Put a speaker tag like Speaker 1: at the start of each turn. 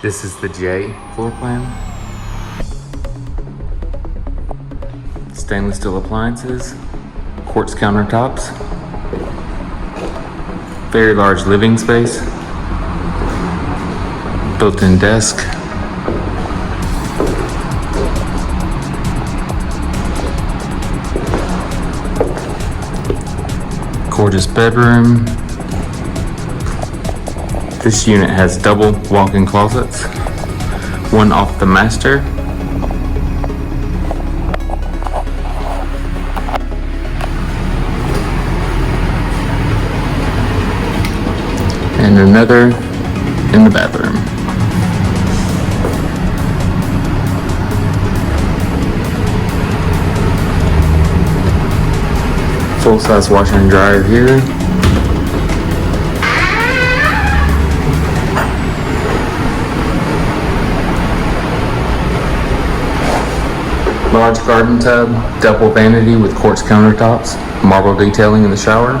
Speaker 1: This is the J floor plan. Stainless steel appliances, quartz countertops, very large living space, built-in desk, gorgeous bedroom. This unit has double walk-in closets, one off the master. And another in the bathroom. Full-size washer and dryer here. Large garden tub, double vanity with quartz countertops, marble detailing in the shower.